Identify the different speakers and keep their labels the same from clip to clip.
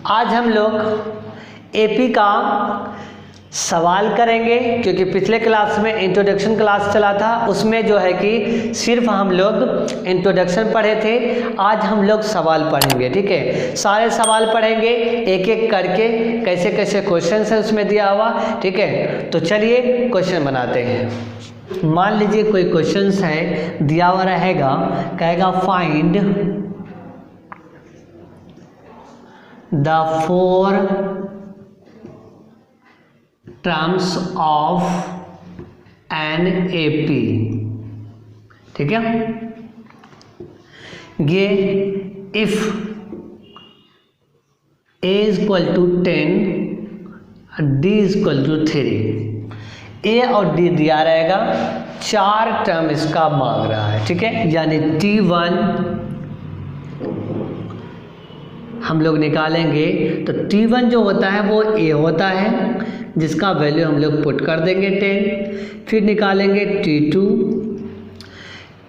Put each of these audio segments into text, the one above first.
Speaker 1: आज हम लोग एपी का सवाल करेंगे, क्योंकि पिछले क्लास में इंट्रोडक्शन क्लास चला था, उसमें जो है कि सिर्फ हम लोग इंट्रोडक्शन पढ़े थे। आज हम लोग सवाल पढ़ेंगे, ठीक है। सारे सवाल पढ़ेंगे एक एक करके, कैसे कैसे क्वेश्चन है उसमें दिया हुआ, ठीक है। तो चलिए क्वेश्चन बनाते हैं। मान लीजिए कोई क्वेश्चन है, दिया हुआ रहेगा, कहेगा find the four terms of an AP, ठीक है। ये if A is equal to 10, D is equal to 3, A और D दिया रहेगा, 4 टर्म इसका मांग रहा है, ठीक है। यानी T1 हम लोग निकालेंगे तो T1 जो होता है वो A होता है, जिसका वैल्यू हम लोग पुट कर देंगे 10। फिर निकालेंगे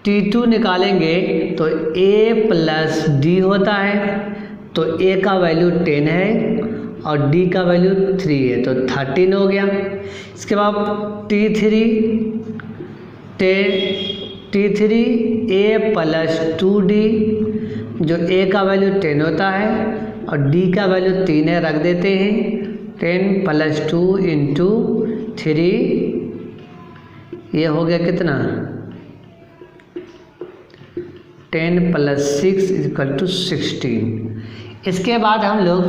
Speaker 1: T2 निकालेंगे तो A प्लस D होता है, तो A का वैल्यू 10 है और D का वैल्यू 3 है, तो 13 हो गया। इसके बाद T3 A प्लस 2D, जो A का वैल्यू 10 होता है और D का वैल्यू 3 है, रख देते हैं। 10 प्लस 2 इंटू 3, ये हो गया कितना, 10 प्लस 6 इक्वल टू 16। इसके बाद हम लोग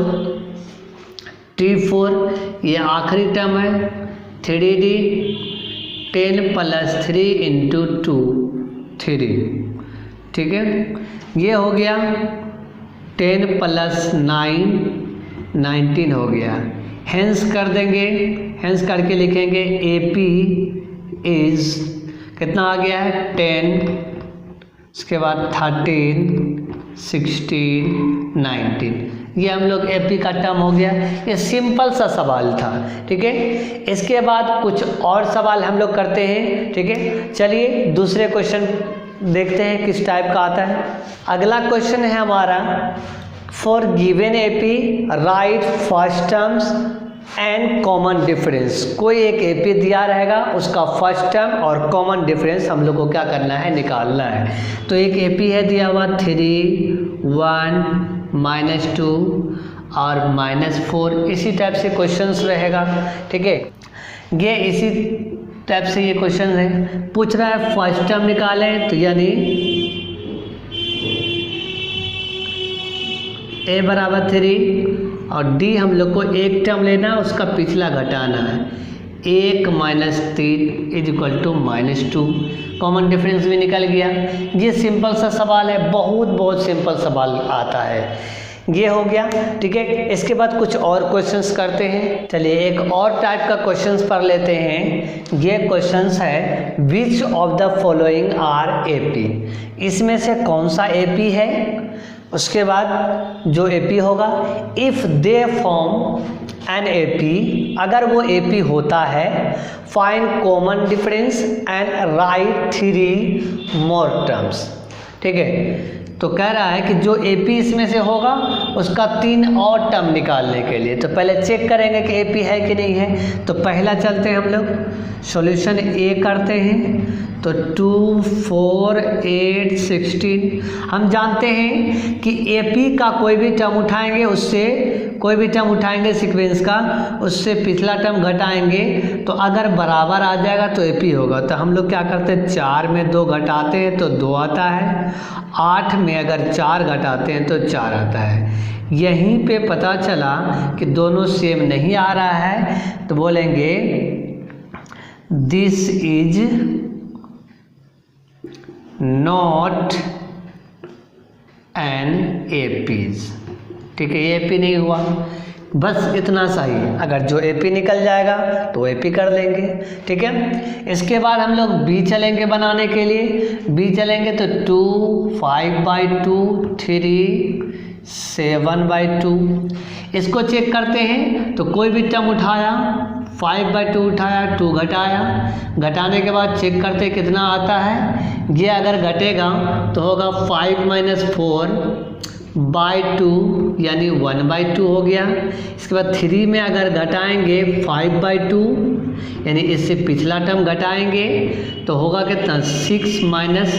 Speaker 1: T4, ये आखिरी टर्म है, 3D, 10 प्लस 3 इंटू 2, 3, ठीक है। ये हो गया 10 प्लस 9, 19 हो गया। हेंस कर देंगे, हेंस करके लिखेंगे AP इज कितना आ गया है 10, उसके बाद 13, 16, 19। ये हम लोग AP का टर्म हो गया। ये सिंपल सा सवाल था, ठीक है। इसके बाद कुछ और सवाल हम लोग करते हैं, ठीक है। चलिए दूसरे क्वेश्चन देखते हैं किस टाइप का आता है। अगला क्वेश्चन है हमारा, for given AP right first terms and common difference. कोई एक एपी दिया रहेगा, उसका फर्स्ट टर्म और कॉमन डिफरेंस हम लोग को क्या करना है, निकालना है। तो एक एपी है दिया हुआ 3, 1, -2 और -4, इसी टाइप से क्वेश्चंस रहेगा, ठीक है। ये इसी टाइप से ये क्वेश्चन है, पूछ रहा है फर्स्ट टर्म निकालें, तो यानी A बराबर 3 और D हम लोग को एक टर्म लेना, उसका पिछला घटाना है। 1 - 3 is equal to -2। Common difference भी निकल गया। ये सिंपल सा सवाल है, बहुत सिंपल सवाल आता है। ये हो गया, ठीक है। इसके बाद कुछ और क्वेश्चंस करते हैं। चलिए एक और टाइप का क्वेश्चंस पढ़ लेते हैं। ये क्वेश्चंस है, which of the following are AP. इसमें से कौन सा एपी है। उसके बाद जो एपी होगा, if they form an AP, अगर वो एपी होता है, find common difference and right 3 more terms, ठीक है। तो कह रहा है कि जो एपी इसमें से होगा, उसका 3 और टर्म निकालने के लिए, तो पहले चेक करेंगे कि एपी है कि नहीं है। तो पहला चलते हैं हम लोग, सॉल्यूशन ए करते हैं। तो 2, 4, 8, 16। हम जानते हैं कि एपी का कोई भी टर्म उठाएंगे, उससे कोई भी टर्म उठाएंगे सीक्वेंस का, उससे पिछला टर्म घटाएंगे, तो अगर बराबर आ जाएगा तो एपी होगा। तो हम लोग क्या करते हैं, 4 में 2 घटाते हैं तो 2 आता है, 8 में अगर 4 घटाते हैं तो 4 आता है। यहीं पे पता चला कि दोनों सेम नहीं आ रहा है, तो बोलेंगे this is not an APs, ठीक है। ये एपी नहीं हुआ, बस इतना सा ही। अगर जो एपी निकल जाएगा तो एपी कर लेंगे, ठीक है। इसके बाद हम लोग बी चलेंगे बनाने के लिए। बी चलेंगे तो 2, 5/2, 3, 7/2। इसको चेक करते हैं, तो कोई भी टर्म उठाया, 5/2 उठाया, 2 घटाया, घटाने के बाद चेक करते कितना आता है। ये अगर घटेगा तो होगा 5 - 4 बाई टू यानी 1/2 हो गया। इसके बाद 3 में अगर घटाएंगे 5/2 यानी इससे पिछला टर्म घटाएंगे तो होगा कितना 6 माइनस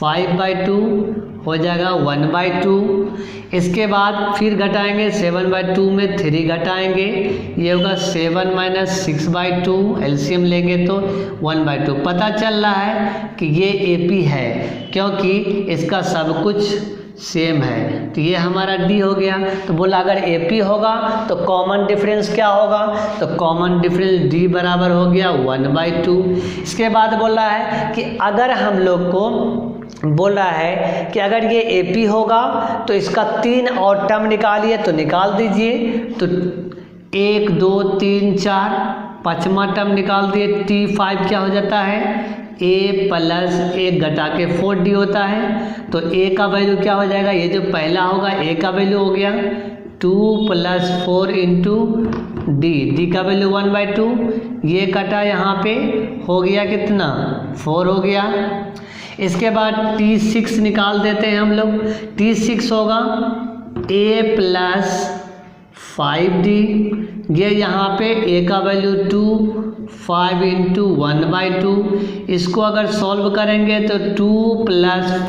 Speaker 1: 5/2 हो जाएगा 1/2। इसके बाद फिर घटाएंगे 7/2 में 3 घटाएंगे, ये होगा 7 माइनस 6/2, एलसीएम लेंगे तो 1/2। पता चल रहा है कि ये एपी है क्योंकि इसका सब कुछ सेम है, तो ये हमारा डी हो गया। तो बोला अगर एपी होगा तो कॉमन डिफरेंस क्या होगा, तो कॉमन डिफरेंस डी बराबर हो गया 1/2। इसके बाद बोला है कि अगर हम लोग को बोल रहा है कि अगर ये एपी होगा तो इसका 3 और टर्म निकालिए, तो निकाल दीजिए। तो 1 2 3 4 पाँचवा टर्म निकाल दिए, T5 क्या हो जाता है a प्लस 1 घटा के 4d होता है। तो a का वैल्यू क्या हो जाएगा, ये जो पहला होगा a का वैल्यू हो गया 2 + 4 × d का वैल्यू 1/2, ये कटा यहाँ पे हो गया कितना 4 हो गया। इसके बाद T6 निकाल देते हैं हम लोग, T6 होगा a + 5d, ये यहाँ पे a का वैल्यू 2, 5 × 1/2, इसको अगर सॉल्व करेंगे तो 2 +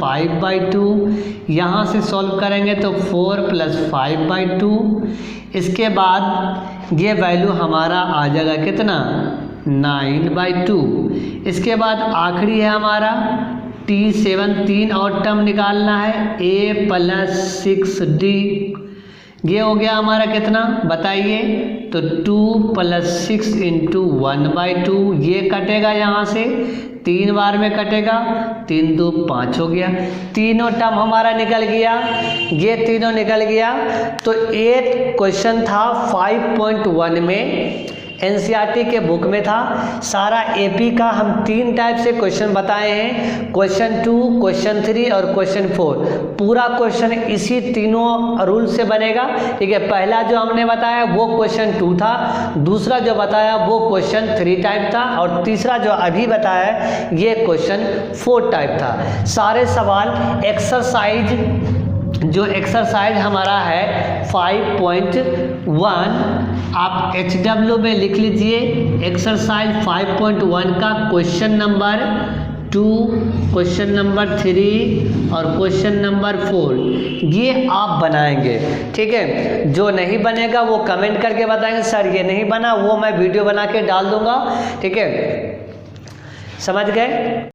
Speaker 1: 5/2, यहाँ से सॉल्व करेंगे तो 4 + 5/2। इसके बाद ये वैल्यू हमारा आ जाएगा कितना 9/2। इसके बाद आखिरी है हमारा T7, 3 और टर्म निकालना है a + 6d, ये हो गया हमारा कितना बताइए, तो 2 + 6 × 1/2, ये कटेगा यहाँ से 3 बार में कटेगा, 3 2 5 हो गया। तीनों टर्म हमारा निकल गया, ये तीनों निकल गया। तो एक क्वेश्चन था 5.1 में एनसीईआरटी के बुक में था, सारा एपी का हम 3 टाइप से क्वेश्चन बताए हैं, क्वेश्चन 2, क्वेश्चन 3 और क्वेश्चन 4। पूरा क्वेश्चन इसी तीनों रूल से बनेगा, ठीक है। पहला जो हमने बताया वो क्वेश्चन 2 था, दूसरा जो बताया वो क्वेश्चन 3 टाइप था, और तीसरा जो अभी बताया ये क्वेश्चन 4 टाइप था। सारे सवाल एक्सरसाइज हमारा है 5.1, आप HW में लिख लीजिए एक्सरसाइज 5.1 का क्वेश्चन नंबर 2, क्वेश्चन नंबर 3 और क्वेश्चन नंबर 4, ये आप बनाएंगे, ठीक है। जो नहीं बनेगा वो कमेंट करके बताएंगे सर ये नहीं बना, वो मैं वीडियो बना के डाल दूंगा, ठीक है। समझ गए।